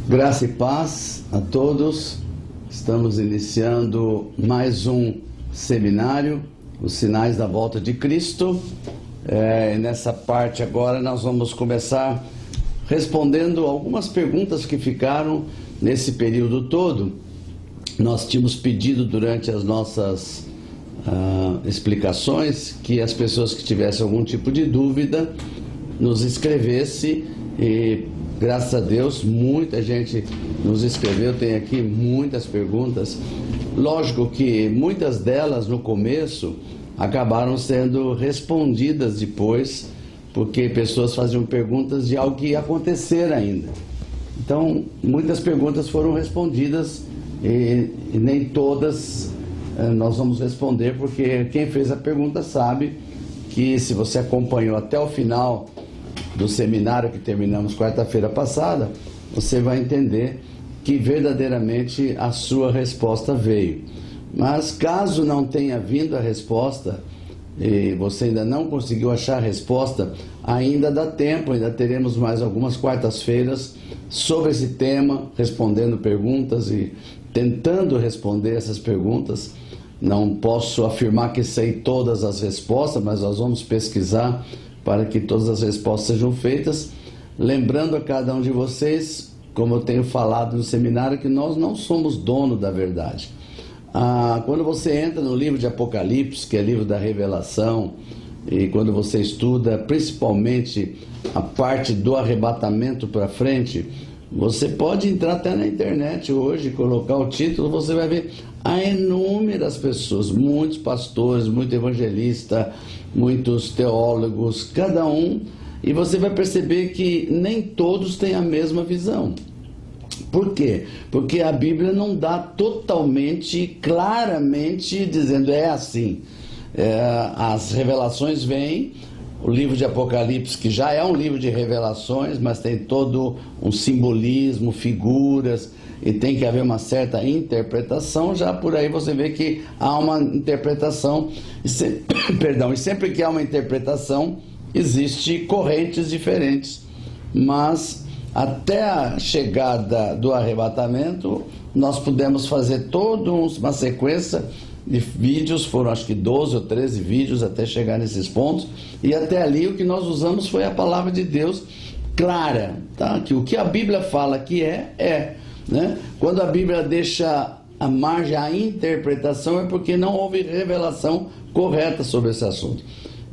Graça e paz a todos. Estamos iniciando mais um seminário, Os Sinais da Volta de Cristo. Nessa parte agora nós vamos começar respondendo algumas perguntas que ficaram nesse período todo. Nós tínhamos pedido durante as nossas explicações que as pessoas que tivessem algum tipo de dúvida nos escrevesse e graças a Deus muita gente nos escreveu, tem aqui muitas perguntas. Lógico que muitas delas no começo acabaram sendo respondidas depois, porque pessoas faziam perguntas de algo que ia acontecer ainda. Então muitas perguntas foram respondidas e nem todas nós vamos responder, porque quem fez a pergunta sabe que, se você acompanhou até o final do seminário que terminamos quarta-feira passada, você vai entender que verdadeiramente a sua resposta veio. Mas caso não tenha vindo a resposta e você ainda não conseguiu achar a resposta, ainda dá tempo, ainda teremos mais algumas quartas-feiras sobre esse tema, respondendo perguntas e tentando responder essas perguntas. Não posso afirmar que sei todas as respostas, mas nós vamos pesquisar para que todas as respostas sejam feitas. Lembrando a cada um de vocês, como eu tenho falado no seminário, que nós não somos dono da verdade. Quando você entra no livro de Apocalipse, que é livro da revelação, e quando você estuda principalmente a parte do arrebatamento para frente, você pode entrar até na internet hoje, colocar o título, você vai ver há inúmeras pessoas, muitos pastores, muito evangelista, muitos teólogos, cada um, e você vai perceber que nem todos têm a mesma visão. Por quê? Porque a Bíblia não dá totalmente, claramente, dizendo é assim. As revelações vêm, o livro de Apocalipse, que já é um livro de revelações, mas tem todo um simbolismo, figuras, e tem que haver uma certa interpretação. Já por aí você vê que há uma interpretação, e sempre que há uma interpretação, existem correntes diferentes, mas até a chegada do arrebatamento, nós pudemos fazer toda uma sequência de vídeos, foram acho que 12 ou 13 vídeos até chegar nesses pontos, e até ali o que nós usamos foi a palavra de Deus clara, tá? Que o que a Bíblia fala que né? Quando a Bíblia deixa a margem à interpretação, é porque não houve revelação correta sobre esse assunto.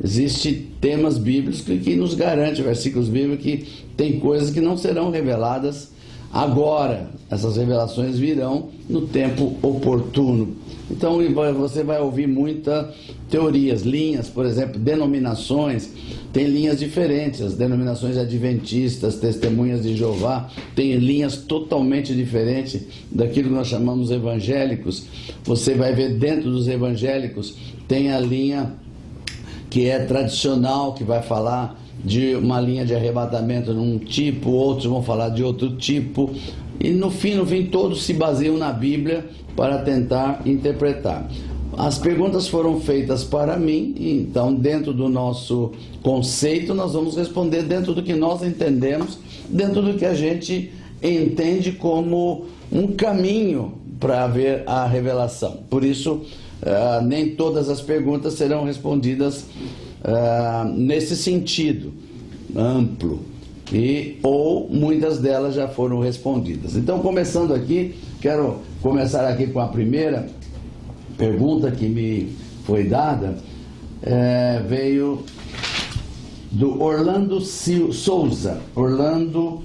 Existem temas bíblicos que nos garantem, versículos bíblicos, que tem coisas que não serão reveladas agora. Essas revelações virão no tempo oportuno. Então você vai ouvir muitas teorias, linhas, por exemplo, denominações. Tem linhas diferentes, as denominações adventistas, testemunhas de Jeová, tem linhas totalmente diferentes daquilo que nós chamamos evangélicos. Você vai ver dentro dos evangélicos, tem a linha que é tradicional, que vai falar de uma linha de arrebatamento num tipo, outros vão falar de outro tipo, e no fim todos se baseiam na Bíblia para tentar interpretar. As perguntas foram feitas para mim, então dentro do nosso conceito nós vamos responder dentro do que nós entendemos, dentro do que a gente entende como um caminho para ver a revelação. Por isso, nem todas as perguntas serão respondidas nesse sentido amplo, ou muitas delas já foram respondidas. Então, começando aqui, quero começar aqui com a primeira pergunta que me foi dada, veio do Orlando Souza. Orlando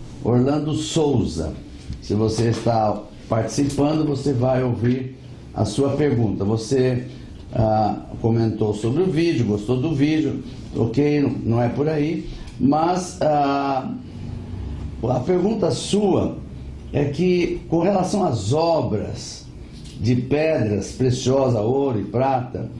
Souza. Se você está participando, você vai ouvir a sua pergunta. Você comentou sobre o vídeo, gostou do vídeo, ok, não é por aí, mas a pergunta sua é que, com relação às obras de pedras preciosas, ouro e prata,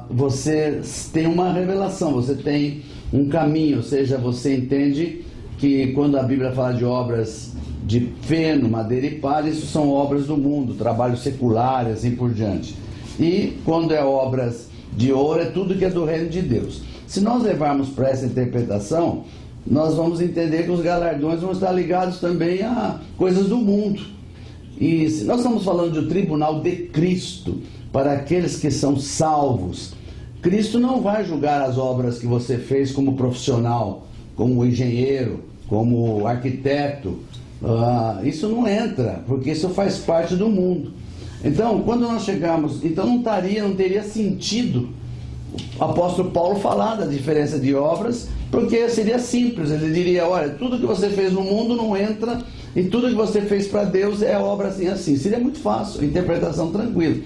você tem uma revelação, você tem um caminho, ou seja, você entende que quando a Bíblia fala de obras de feno, madeira e palha, isso são obras do mundo, trabalhos seculares, assim por diante. E quando é obras de ouro, é tudo que é do reino de Deus. Se nós levarmos para essa interpretação, nós vamos entender que os galardões vão estar ligados também a coisas do mundo. E se nós estamos falando de um tribunal de Cristo, para aqueles que são salvos, Cristo não vai julgar as obras que você fez como profissional, como engenheiro, como arquiteto. Isso não entra, porque isso faz parte do mundo. Então, quando nós chegarmos, então não teria sentido o apóstolo Paulo falar da diferença de obras, porque seria simples. Ele diria: olha, tudo que você fez no mundo não entra, e tudo que você fez para Deus é obra assim, assim. Seria muito fácil, interpretação tranquila.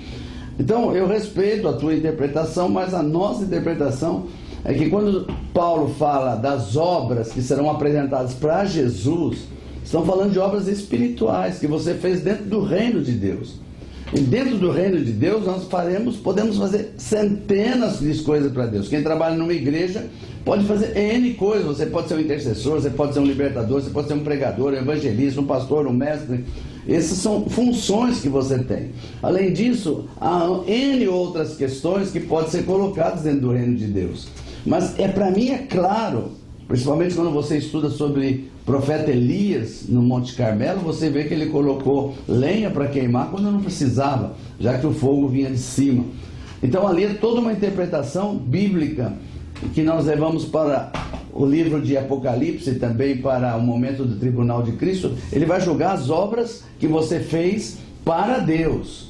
Então, eu respeito a tua interpretação, mas a nossa interpretação é que quando Paulo fala das obras que serão apresentadas para Jesus, estão falando de obras espirituais que você fez dentro do reino de Deus. E dentro do reino de Deus nós podemos fazer centenas de coisas para Deus. Quem trabalha numa igreja pode fazer N coisas. Você pode ser um intercessor, você pode ser um libertador, você pode ser um pregador, um evangelista, um pastor, um mestre. Essas são funções que você tem. Além disso, há N outras questões que podem ser colocadas dentro do reino de Deus. Mas para mim é claro, principalmente quando você estuda sobre o profeta Elias no Monte Carmelo, você vê que ele colocou lenha para queimar quando não precisava, já que o fogo vinha de cima. Então ali é toda uma interpretação bíblica que nós levamos para o livro de Apocalipse e também para o momento do tribunal de Cristo. Ele vai julgar as obras que você fez para Deus.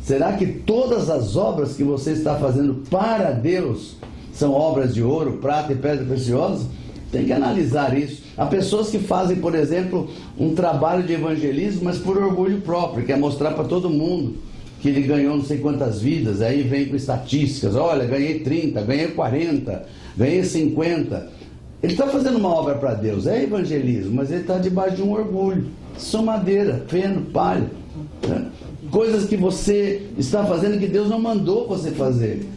Será que todas as obras que você está fazendo para Deus são obras de ouro, prata e pedra preciosa? Tem que analisar isso. Há pessoas que fazem, por exemplo, um trabalho de evangelismo, mas por orgulho próprio, quer mostrar para todo mundo que ele ganhou não sei quantas vidas, aí vem com estatísticas: olha, ganhei 30, ganhei 40, ganhei 50. Ele está fazendo uma obra para Deus, é evangelismo, mas ele está debaixo de um orgulho. Somadeira, feno, palha, né? Coisas que você está fazendo que Deus não mandou você fazer.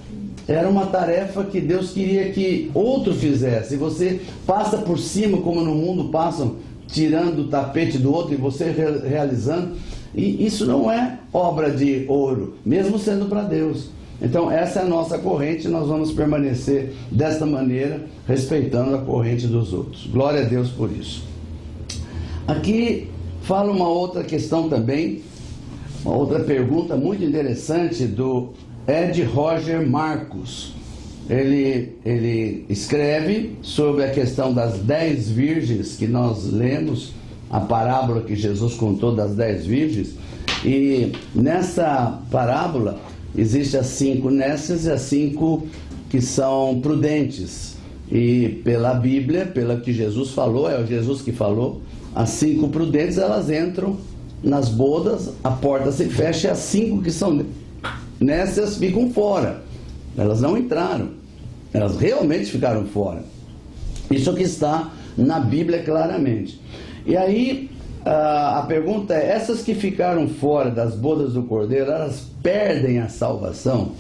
Era uma tarefa que Deus queria que outro fizesse. E você passa por cima, como no mundo passam, tirando o tapete do outro e você realizando. E isso não é obra de ouro, mesmo sendo para Deus. Então essa é a nossa corrente, nós vamos permanecer desta maneira, respeitando a corrente dos outros. Glória a Deus por isso. Aqui fala uma outra questão também, uma outra pergunta muito interessante do Ed Roger Marcos. Ele escreve sobre a questão das 10 virgens que nós lemos, a parábola que Jesus contou das 10 virgens, e nessa parábola existem as 5 nécias e as 5 que são prudentes. E pela Bíblia, pelo que Jesus falou, é o Jesus que falou, as 5 prudentes, elas entram nas bodas, a porta se fecha e as 5 que são nécias ficam fora. Elas não entraram, elas realmente ficaram fora. Isso que está na Bíblia claramente. E aí a pergunta é: essas que ficaram fora das bodas do Cordeiro, elas perdem a salvação?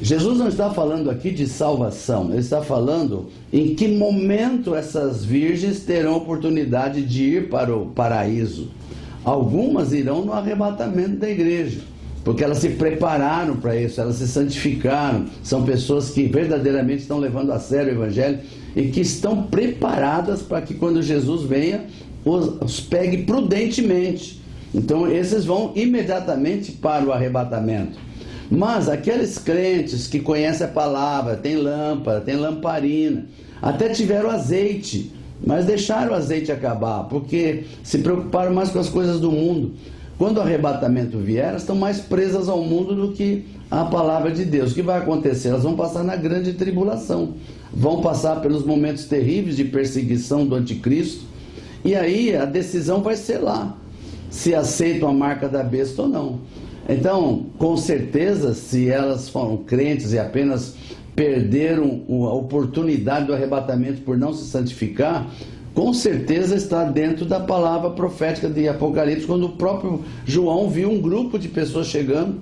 Jesus não está falando aqui de salvação, ele está falando em que momento essas virgens terão oportunidade de ir para o paraíso. Algumas irão no arrebatamento da igreja, porque elas se prepararam para isso, elas se santificaram, são pessoas que verdadeiramente estão levando a sério o Evangelho e que estão preparadas para que quando Jesus venha, os pegue prudentemente. Então esses vão imediatamente para o arrebatamento. Mas aqueles crentes que conhecem a palavra, tem lâmpada, tem lamparina, até tiveram azeite, mas deixaram o azeite acabar, porque se preocuparam mais com as coisas do mundo. Quando o arrebatamento vier, elas estão mais presas ao mundo do que à palavra de Deus. O que vai acontecer? Elas vão passar na grande tribulação, vão passar pelos momentos terríveis de perseguição do anticristo, e aí a decisão vai ser lá, se aceitam a marca da besta ou não. Então, com certeza, se elas foram crentes e apenas perderam a oportunidade do arrebatamento por não se santificar, com certeza está dentro da palavra profética de Apocalipse, quando o próprio João viu um grupo de pessoas chegando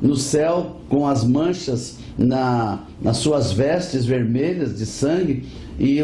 no céu com as manchas nas suas vestes vermelhas de sangue, e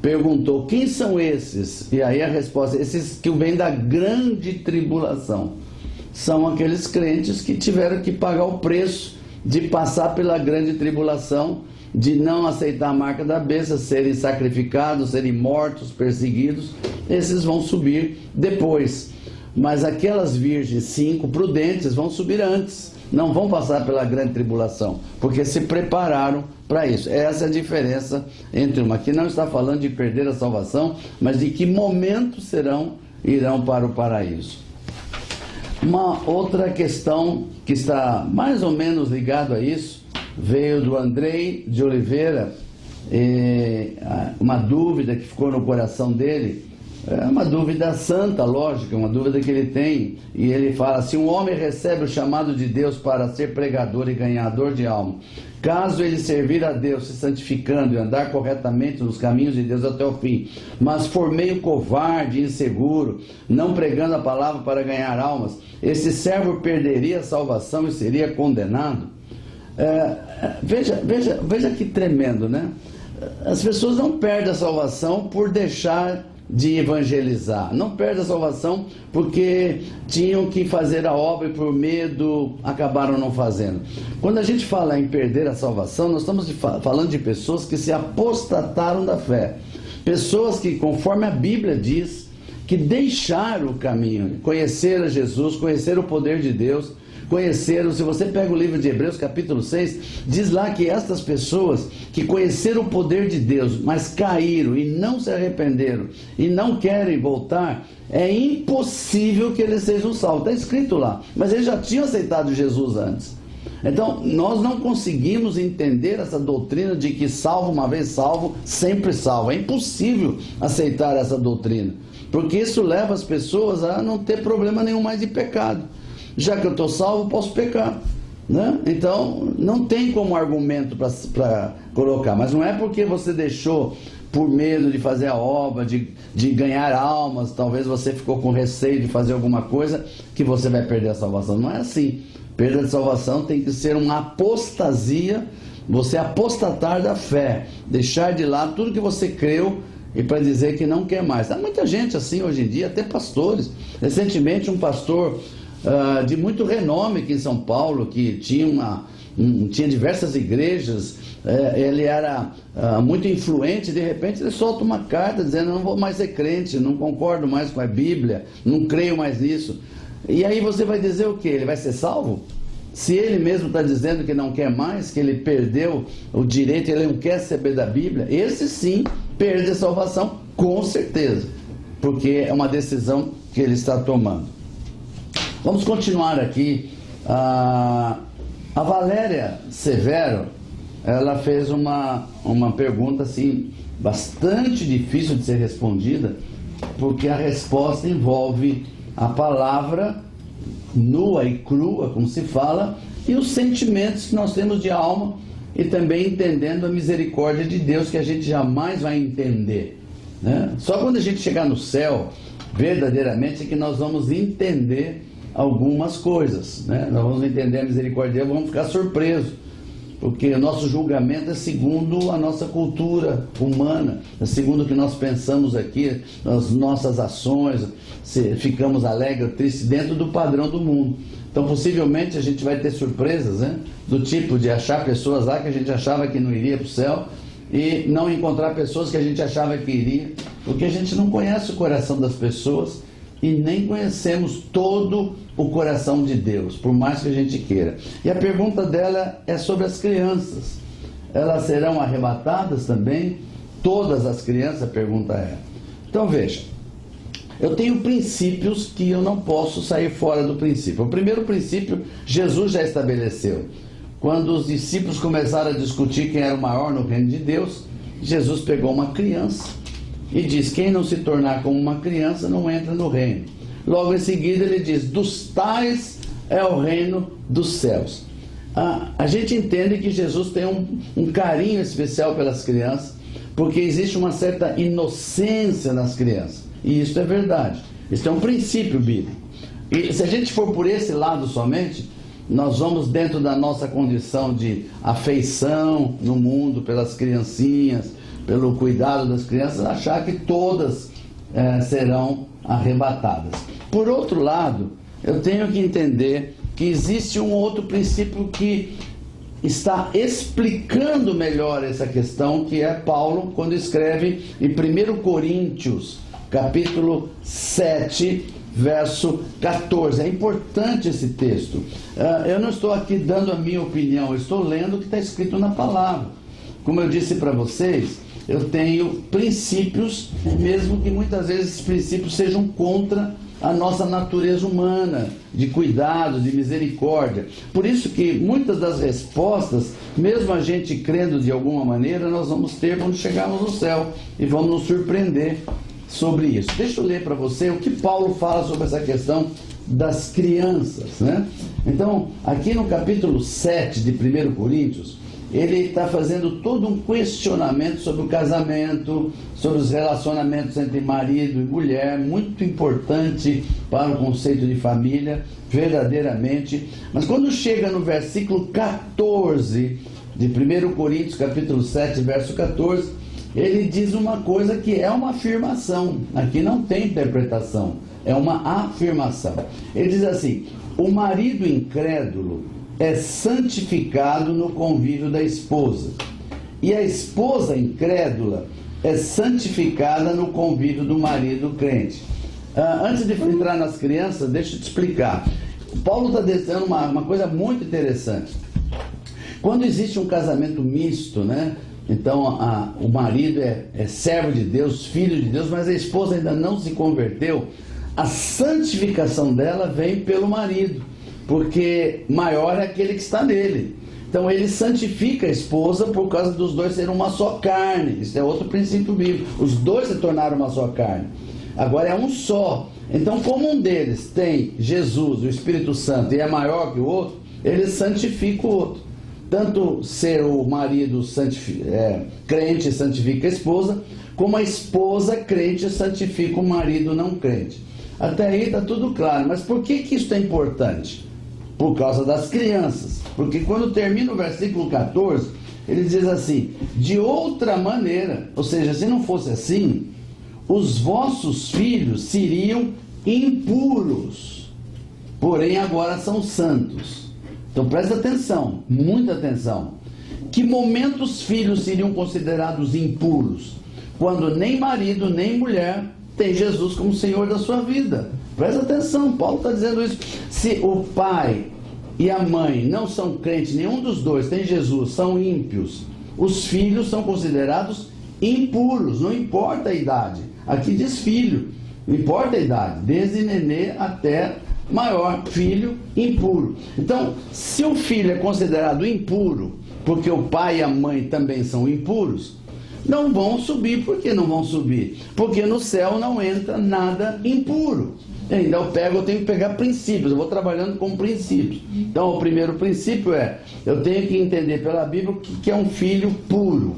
perguntou: quem são esses? E aí a resposta: esses que vêm da grande tribulação. São aqueles crentes que tiveram que pagar o preço de passar pela grande tribulação de não aceitar a marca da besta, serem sacrificados, serem mortos, perseguidos, esses vão subir depois. Mas aquelas virgens 5 prudentes vão subir antes, não vão passar pela grande tribulação, porque se prepararam para isso. Essa é a diferença entre uma. Aqui não está falando de perder a salvação, mas de que momento irão para o paraíso. Uma outra questão que está mais ou menos ligado a isso, veio do Andrei de Oliveira, uma dúvida que ficou no coração dele, uma dúvida santa, lógica, uma dúvida que ele tem, e ele fala: se um homem recebe o chamado de Deus para ser pregador e ganhador de alma, caso ele servir a Deus se santificando e andar corretamente nos caminhos de Deus até o fim, mas for meio covarde e inseguro, não pregando a palavra para ganhar almas, esse servo perderia a salvação e seria condenado? Veja que tremendo, né? As pessoas não perdem a salvação por deixar de evangelizar, não perdem a salvação porque tinham que fazer a obra e por medo acabaram não fazendo. Quando a gente fala em perder a salvação, nós estamos falando de pessoas que se apostataram da fé, pessoas que, conforme a Bíblia diz, que deixaram o caminho, conheceram Jesus, conheceram o poder de Deus, conheceram. Se você pega o livro de Hebreus capítulo 6, diz lá que estas pessoas que conheceram o poder de Deus, mas caíram e não se arrependeram e não querem voltar, é impossível que eles sejam salvos. Está escrito lá, mas eles já tinham aceitado Jesus antes. Então nós não conseguimos entender essa doutrina de que salvo uma vez salvo, sempre salvo. É impossível aceitar essa doutrina, porque isso leva as pessoas a não ter problema nenhum mais de pecado. Já que eu estou salvo, posso pecar, né? Então não tem como argumento para colocar. Mas não é porque você deixou por medo de fazer a obra, de ganhar almas, talvez você ficou com receio de fazer alguma coisa, que você vai perder a salvação. Não é assim. Perda de salvação tem que ser uma apostasia, você apostatar da fé, deixar de lado tudo que você creu e para dizer que não quer mais. Há muita gente assim hoje em dia, até pastores. Recentemente um pastor de muito renome aqui em São Paulo, que tinha diversas igrejas, ele era muito influente, de repente ele solta uma carta dizendo: não vou mais ser crente, não concordo mais com a Bíblia, não creio mais nisso. E aí você vai dizer o quê? Ele vai ser salvo? Se ele mesmo está dizendo que não quer mais, que ele perdeu o direito, ele não quer saber da Bíblia, esse sim perde a salvação, com certeza, porque é uma decisão que ele está tomando. Vamos continuar aqui. A Valéria Severo, ela fez uma pergunta assim, bastante difícil de ser respondida, porque a resposta envolve a palavra nua e crua, como se fala, e os sentimentos que nós temos de alma, e também entendendo a misericórdia de Deus, que a gente jamais vai entender, né? Só quando a gente chegar no céu, verdadeiramente, é que nós vamos entender algumas coisas, né? Nós vamos entender a misericórdia de Deus, vamos ficar surpresos, porque o nosso julgamento é segundo a nossa cultura humana, é segundo o que nós pensamos aqui, as nossas ações, se ficamos alegres ou tristes dentro do padrão do mundo. Então possivelmente a gente vai ter surpresas, né? Do tipo de achar pessoas lá que a gente achava que não iria para o céu e não encontrar pessoas que a gente achava que iria, porque a gente não conhece o coração das pessoas e nem conhecemos todo o coração de Deus, por mais que a gente queira. E a pergunta dela é sobre as crianças. Elas serão arrebatadas também? Todas as crianças? A pergunta é. Então veja, eu tenho princípios que eu não posso sair fora do princípio. O primeiro princípio, Jesus já estabeleceu. Quando os discípulos começaram a discutir quem era o maior no reino de Deus, Jesus pegou uma criança e diz: quem não se tornar como uma criança não entra no reino. Logo em seguida ele diz: dos tais é o reino dos céus. A gente entende que Jesus tem um carinho especial pelas crianças, porque existe uma certa inocência nas crianças, e isso é verdade, isso é um princípio bíblico. E se a gente for por esse lado somente, nós vamos, dentro da nossa condição de afeição no mundo pelas criancinhas, pelo cuidado das crianças, achar que todas serão arrebatadas. Por outro lado, eu tenho que entender que existe um outro princípio que está explicando melhor essa questão, que é Paulo, quando escreve em 1 Coríntios, capítulo 7, verso 14. É importante esse texto. Eu não estou aqui dando a minha opinião, eu estou lendo o que está escrito na palavra. Como eu disse para vocês, eu tenho princípios, mesmo que muitas vezes esses princípios sejam contra a nossa natureza humana, de cuidado, de misericórdia. Por isso que muitas das respostas, mesmo a gente crendo de alguma maneira, nós vamos ter quando chegarmos no céu e vamos nos surpreender sobre isso. Deixa eu ler para você o que Paulo fala sobre essa questão das crianças, né? Então, aqui no capítulo 7 de 1 Coríntios, ele está fazendo todo um questionamento sobre o casamento, sobre os relacionamentos entre marido e mulher, muito importante para o conceito de família, verdadeiramente. Mas quando chega no versículo 14 de 1 Coríntios, capítulo 7, verso 14, ele diz uma coisa que é uma afirmação. Aqui não tem interpretação, é uma afirmação. Ele diz assim: o marido incrédulo é santificado no convívio da esposa, e a esposa incrédula é santificada no convívio do marido crente. Antes de entrar nas crianças, deixa eu te explicar. Paulo está dizendo uma coisa muito interessante. Quando existe um casamento misto, né? Então o marido é servo de Deus, filho de Deus, mas a esposa ainda não se converteu, a santificação dela vem pelo marido, porque maior é aquele que está nele. Então ele santifica a esposa por causa dos dois serem uma só carne. Isso é outro princípio bíblico. Os dois se tornaram uma só carne. Agora é um só. Então, como um deles tem Jesus, o Espírito Santo, e é maior que o outro, ele santifica o outro. Tanto ser o marido crente santifica a esposa, como a esposa crente santifica o marido não crente. Até aí está tudo claro. Mas por que isso é importante? Por causa das crianças. Porque quando termina o versículo 14, ele diz assim: de outra maneira, ou seja, se não fosse assim, os vossos filhos seriam impuros, porém agora são santos. Então presta atenção, muita atenção. Que momento os filhos seriam considerados impuros? Quando nem marido nem mulher tem Jesus como Senhor da sua vida. Presta atenção, Paulo está dizendo isso. Se o pai e a mãe não são crentes, nenhum dos dois tem Jesus, são ímpios, os filhos são considerados impuros, não importa a idade. Aqui diz filho, não importa a idade, desde nenê até maior, filho impuro. Então, se o filho é considerado impuro, porque o pai e a mãe também são impuros, não vão subir. Por que não vão subir? Porque no céu não entra nada impuro. Ainda eu tenho que pegar princípios, eu vou trabalhando com princípios. Então o primeiro princípio eu tenho que entender pela Bíblia o que é um filho puro.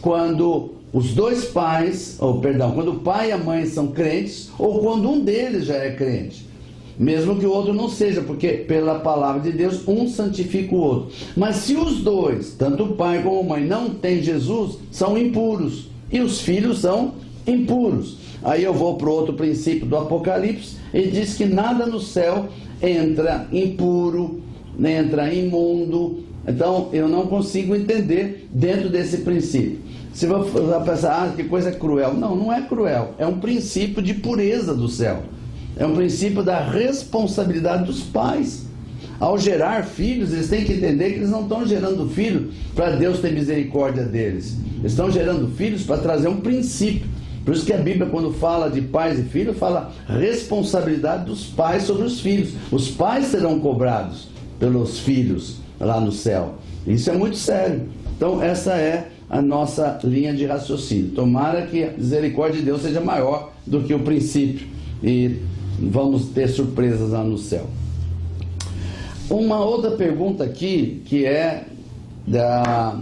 Quando os dois pais, quando o pai e a mãe são crentes, ou quando um deles já é crente. Mesmo que o outro não seja, porque pela palavra de Deus, um santifica o outro. Mas se os dois, tanto o pai como a mãe, não têm Jesus, são impuros. E os filhos são impuros. Aí eu vou para o outro princípio do Apocalipse, ele diz que nada no céu entra impuro, nem entra imundo. Então eu não consigo entender dentro desse princípio. Se você vai pensar, que coisa cruel. Não, não é cruel, é um princípio de pureza do céu. É um princípio da responsabilidade dos pais. Ao gerar filhos, eles têm que entender que eles não estão gerando filhos para Deus ter misericórdia deles. Eles estão gerando filhos para trazer um princípio. Por isso que a Bíblia, quando fala de pais e filhos, fala responsabilidade dos pais sobre os filhos. Os pais serão cobrados pelos filhos lá no céu. Isso é muito sério. Então essa é a nossa linha de raciocínio. Tomara que a misericórdia de Deus seja maior do que o princípio. E vamos ter surpresas lá no céu. Uma outra pergunta aqui, que é da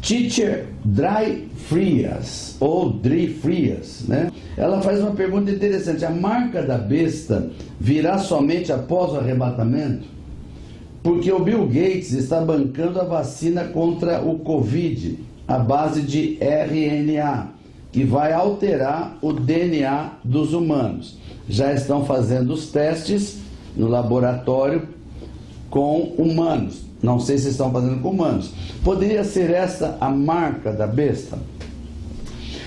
Teacher Dry Frias, ou Dri Frias, né? Ela faz uma pergunta interessante: a marca da besta virá somente após o arrebatamento? Porque o Bill Gates está bancando a vacina contra o Covid, à base de RNA, que vai alterar o DNA dos humanos. Já estão fazendo os testes no laboratório com humanos. Não sei se estão fazendo com humanos. Poderia ser essa a marca da besta?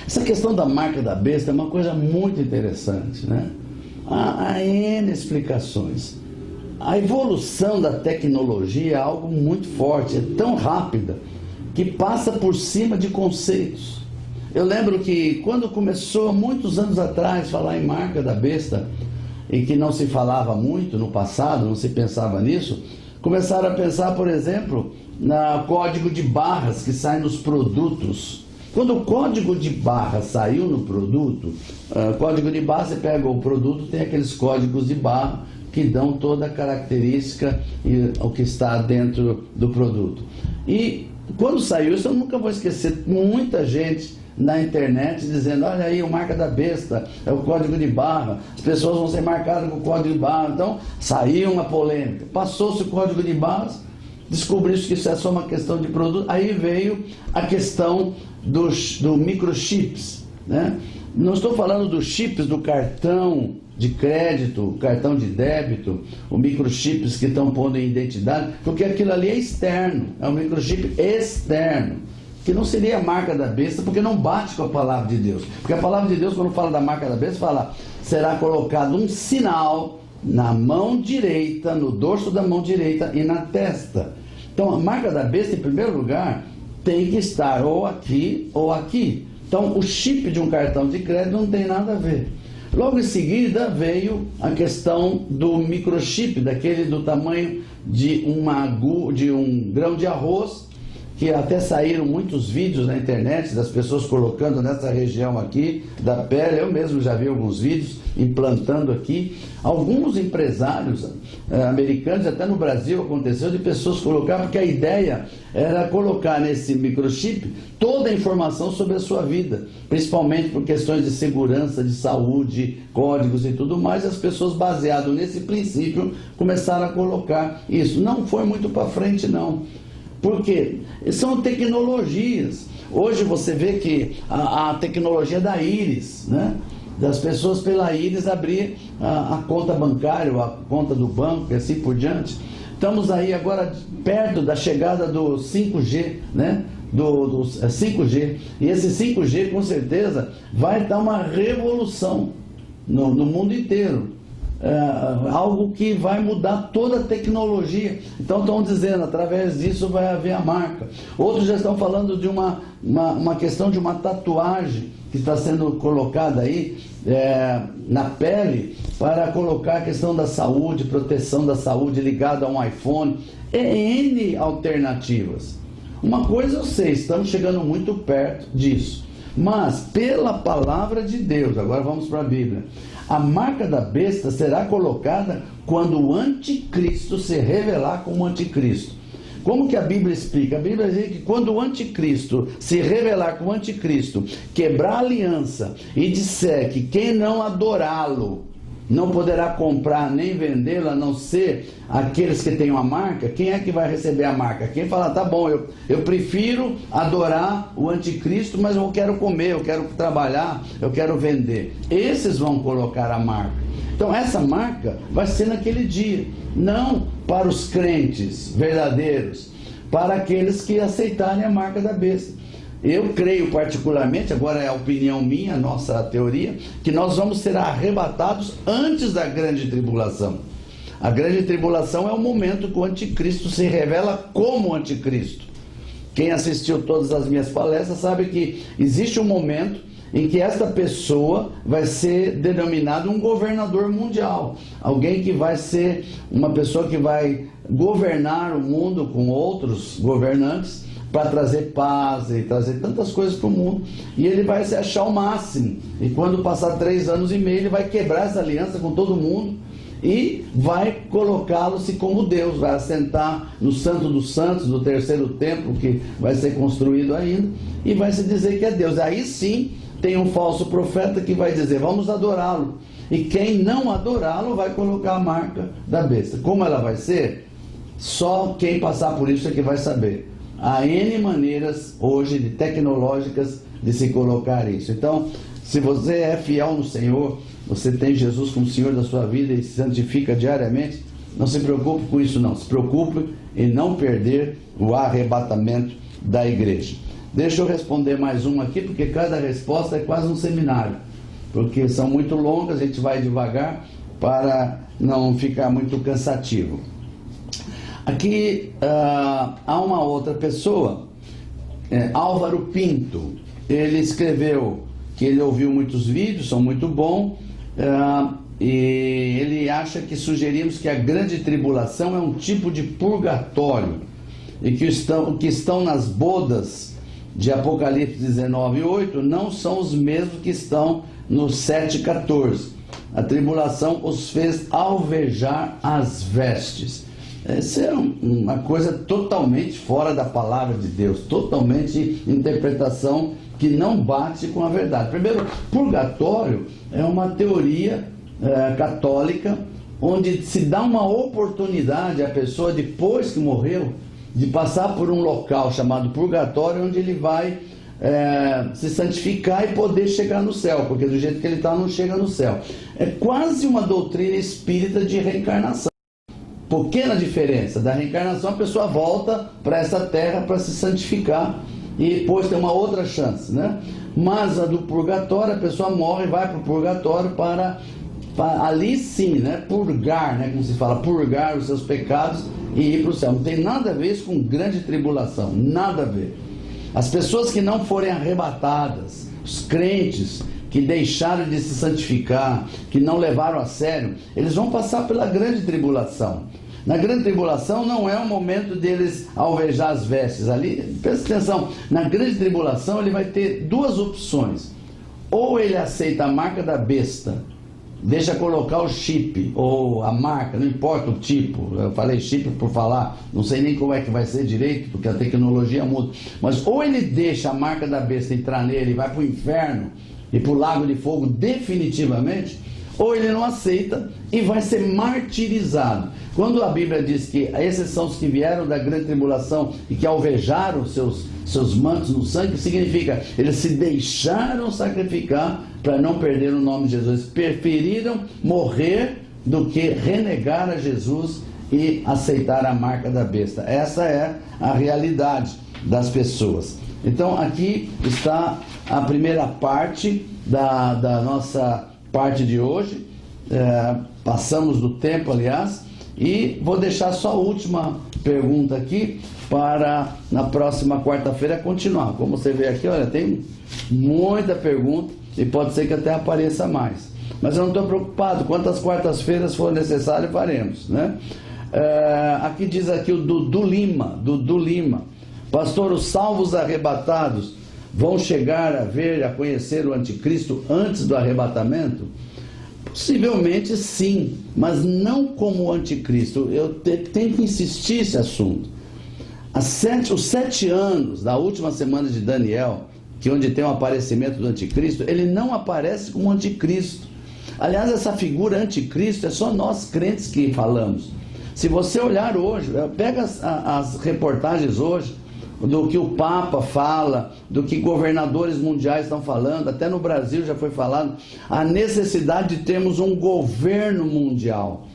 Essa questão da marca da besta é uma coisa muito interessante, né? Há N explicações. A evolução da tecnologia é algo muito forte, é tão rápida, que passa por cima de conceitos. Eu lembro que quando começou, muitos anos atrás, falar em marca da besta, e que não se falava muito no passado, não se pensava nisso, começaram a pensar, por exemplo, no código de barras que sai nos produtos. Quando o código de barra saiu no produto, código de barra, você pega o produto, tem aqueles códigos de barra que dão toda a característica e o que está dentro do produto. E quando saiu isso, eu nunca vou esquecer, muita gente na internet dizendo, olha aí, o marca da besta, é o código de barra, as pessoas vão ser marcadas com o código de barra. Então, saiu uma polêmica, passou-se o código de barras, descobriu-se que isso é só uma questão de produto, aí veio a questão do microchips, né? Não estou falando dos chips do cartão de crédito, cartão de débito, os microchips que estão pondo em identidade, porque aquilo ali é externo, é um microchip externo, que não seria a marca da besta, porque não bate com a palavra de Deus. Porque a palavra de Deus, quando fala da marca da besta, fala, será colocado um sinal na mão direita, no dorso da mão direita e na testa. Então, a marca da besta, em primeiro lugar, tem que estar ou aqui ou aqui. Então, o chip de um cartão de crédito não tem nada a ver. Logo em seguida, veio a questão do microchip, daquele do tamanho de um grão de arroz, que até saíram muitos vídeos na internet das pessoas colocando nessa região aqui da pele. Eu mesmo já vi alguns vídeos implantando aqui. Alguns empresários americanos, até no Brasil aconteceu, de pessoas colocavam, porque a ideia era colocar nesse microchip toda a informação sobre a sua vida, principalmente por questões de segurança, de saúde, códigos e tudo mais. As pessoas, baseado nesse princípio, começaram a colocar isso. Não foi muito para frente, não. Porque são tecnologias. Hoje você vê que a tecnologia da íris, né? Das pessoas pela íris abrir a conta bancária, a conta do banco e assim por diante. Estamos aí agora perto da chegada do 5G, né? Do 5G. E esse 5G com certeza vai dar uma revolução no mundo inteiro. Algo que vai mudar toda a tecnologia. Então estão dizendo, através disso vai haver a marca. Outros já estão falando de uma questão de uma tatuagem que está sendo colocada aí na pele, para colocar a questão da saúde, proteção da saúde ligada a um iPhone. N alternativas. Uma coisa eu sei, estamos chegando muito perto disso. Mas pela palavra de Deus, agora vamos para a Bíblia, a marca da besta será colocada quando o anticristo se revelar como anticristo. Como que a Bíblia explica? A Bíblia diz que quando o anticristo se revelar como anticristo, quebrar a aliança e disser que quem não adorá-lo não poderá comprar nem vendê-la, a não ser aqueles que têm uma marca, quem é que vai receber a marca? Quem fala, tá bom, eu prefiro adorar o anticristo, mas eu quero comer, eu quero trabalhar, eu quero vender. Esses vão colocar a marca. Então essa marca vai ser naquele dia, não para os crentes verdadeiros, para aqueles que aceitarem a marca da besta. Eu creio particularmente, agora é a opinião minha, a nossa teoria, que nós vamos ser arrebatados antes da grande tribulação. A grande tribulação é o momento que o anticristo se revela como anticristo. Quem assistiu todas as minhas palestras sabe que existe um momento em que esta pessoa vai ser denominada um governador mundial. Alguém que vai ser uma pessoa que vai governar o mundo com outros governantes, para trazer paz e trazer tantas coisas para o mundo, e ele vai se achar o máximo, e quando passar 3 anos e meio, ele vai quebrar essa aliança com todo mundo, e vai colocá-lo-se como Deus, vai assentar no Santo dos Santos, do terceiro templo, que vai ser construído ainda, e vai se dizer que é Deus. Aí sim, tem um falso profeta que vai dizer, vamos adorá-lo, e quem não adorá-lo vai colocar a marca da besta. Como ela vai ser? Só quem passar por isso é que vai saber. Há N maneiras hoje tecnológicas de se colocar isso. Então, se você é fiel no Senhor, você tem Jesus como Senhor da sua vida e se santifica diariamente, Não se preocupe com isso não, se preocupe em não perder o arrebatamento da igreja. Deixa eu responder mais uma aqui, porque cada resposta é quase um seminário, porque são muito longas, a gente vai devagar para não ficar muito cansativo. Aqui há uma outra pessoa, Álvaro Pinto. Ele escreveu que ele ouviu muitos vídeos, são muito bons, e ele acha que sugerimos que a grande tribulação é um tipo de purgatório, e que estão nas bodas de Apocalipse 19:8 não são os mesmos que estão no 7:14. A tribulação os fez alvejar as vestes. Essa é uma coisa totalmente fora da palavra de Deus, totalmente interpretação que não bate com a verdade. Primeiro, purgatório é uma teoria católica, onde se dá uma oportunidade à pessoa, depois que morreu, de passar por um local chamado purgatório, onde ele vai se santificar e poder chegar no céu, porque do jeito que ele está não chega no céu. É quase uma doutrina espírita de reencarnação. Pequena diferença: da reencarnação a pessoa volta para essa terra para se santificar e depois tem uma outra chance, né? Mas a do purgatório, a pessoa morre e vai para o purgatório para ali sim, né, purgar, né, como se fala, purgar os seus pecados e ir para o céu. Não tem nada a ver isso com grande tribulação, nada a ver. As pessoas que não forem arrebatadas, os crentes que deixaram de se santificar, que não levaram a sério, eles vão passar pela grande tribulação. Na grande tribulação não é o momento deles alvejar as vestes. Ali, presta atenção, na grande tribulação ele vai ter duas opções: ou ele aceita a marca da besta, deixa colocar o chip, ou a marca, não importa o tipo, eu falei chip por falar, não sei nem como é que vai ser direito, porque a tecnologia muda, mas ou ele deixa a marca da besta entrar nele e vai para o inferno e para o lago de fogo definitivamente, ou ele não aceita e vai ser martirizado. Quando a Bíblia diz que esses são os que vieram da grande tribulação e que alvejaram seus mantos no sangue, significa eles se deixaram sacrificar para não perder o nome de Jesus. Preferiram morrer do que renegar a Jesus e aceitar a marca da besta. Essa é a realidade das pessoas. Então aqui está a primeira parte da nossa parte de hoje. Passamos do tempo, aliás, e vou deixar só a última pergunta aqui para na próxima quarta-feira continuar. Como você vê aqui, olha, tem muita pergunta e pode ser que até apareça mais. Mas eu não estou preocupado, quantas quartas-feiras for necessário faremos, né? Aqui diz aqui o Dudu Lima. Pastor, os salvos arrebatados vão chegar a ver, a conhecer o anticristo antes do arrebatamento? Possivelmente sim, mas não como o anticristo. Eu tenho que insistir nesse assunto. Os 7 anos da última semana de Daniel, que onde tem o aparecimento do anticristo, ele não aparece como anticristo. Aliás, essa figura anticristo é só nós crentes que falamos. Se você olhar hoje, pega as reportagens hoje, do que o Papa fala, do que governadores mundiais estão falando, até no Brasil já foi falado, a necessidade de termos um governo mundial.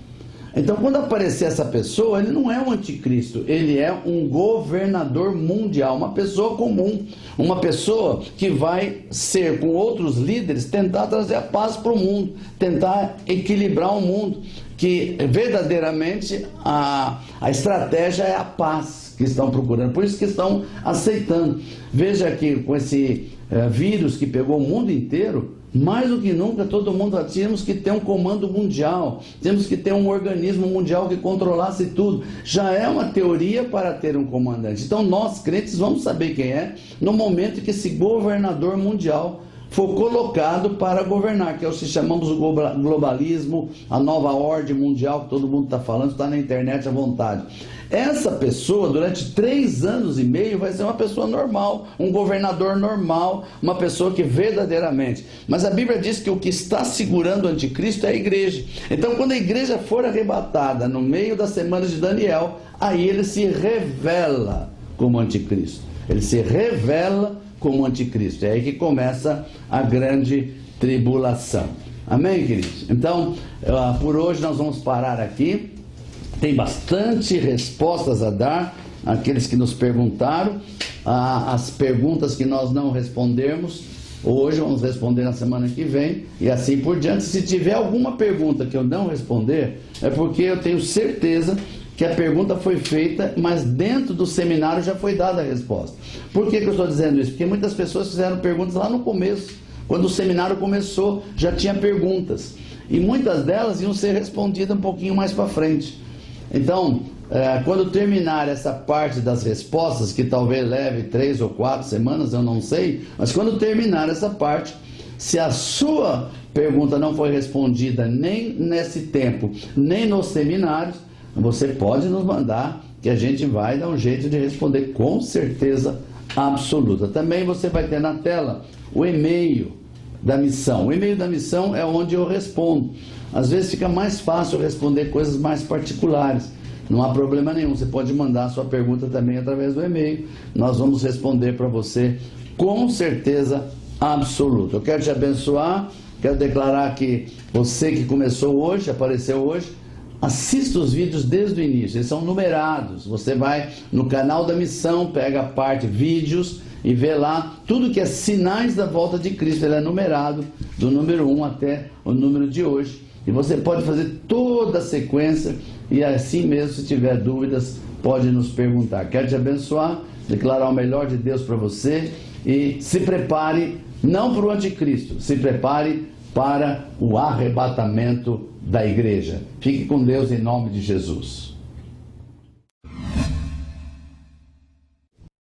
Então, quando aparecer essa pessoa, ele não é um anticristo, ele é um governador mundial, uma pessoa comum, uma pessoa que vai ser, com outros líderes, tentar trazer a paz para o mundo, tentar equilibrar o mundo, que verdadeiramente a estratégia é a paz que estão procurando, por isso que estão aceitando. Veja que com esse vírus que pegou o mundo inteiro, mais do que nunca todo mundo tínhamos que ter um comando mundial, temos que ter um organismo mundial que controlasse tudo. Já é uma teoria para ter um comandante. Então nós crentes vamos saber quem é no momento que esse governador mundial for colocado para governar, que é o que chamamos o globalismo, a nova ordem mundial que todo mundo está falando, está na internet à vontade. Essa pessoa, durante 3 anos e meio, vai ser uma pessoa normal, um governador normal, uma pessoa que verdadeiramente... Mas a Bíblia diz que o que está segurando o anticristo é a igreja. Então, quando a igreja for arrebatada no meio das semanas de Daniel, aí ele se revela como anticristo. Ele se revela como anticristo. É aí que começa a grande tribulação. Amém, queridos? Então, por hoje nós vamos parar aqui. tem bastante respostas a dar, aqueles que nos perguntaram, as perguntas que nós não respondemos, hoje vamos responder na semana que vem, e assim por diante. Se tiver alguma pergunta que eu não responder, é porque eu tenho certeza que a pergunta foi feita, mas dentro do seminário já foi dada a resposta. Por que eu estou dizendo isso? Porque muitas pessoas fizeram perguntas lá no começo, quando o seminário começou, já tinha perguntas, e muitas delas iam ser respondidas um pouquinho mais para frente. Então, quando terminar essa parte das respostas, que talvez leve 3 ou 4 semanas, eu não sei, mas quando terminar essa parte, se a sua pergunta não foi respondida nem nesse tempo, nem nos seminários, você pode nos mandar, que a gente vai dar um jeito de responder com certeza absoluta. Também você vai ter na tela o e-mail da missão. O e-mail da missão é onde eu respondo. Às vezes fica mais fácil responder coisas mais particulares. Não há problema nenhum, você pode mandar a sua pergunta também através do e-mail. Nós vamos responder para você com certeza absoluta. Eu quero te abençoar, quero declarar que você que começou hoje, apareceu hoje, assista os vídeos desde o início, eles são numerados. Você vai no canal da missão, pega a parte vídeos e vê lá tudo que é sinais da volta de Cristo. Ele é numerado do número 1 até o número de hoje. E você pode fazer toda a sequência e assim mesmo, se tiver dúvidas, pode nos perguntar. Quero te abençoar, declarar o melhor de Deus para você e se prepare, não para o anticristo, se prepare para o arrebatamento da igreja. Fique com Deus em nome de Jesus.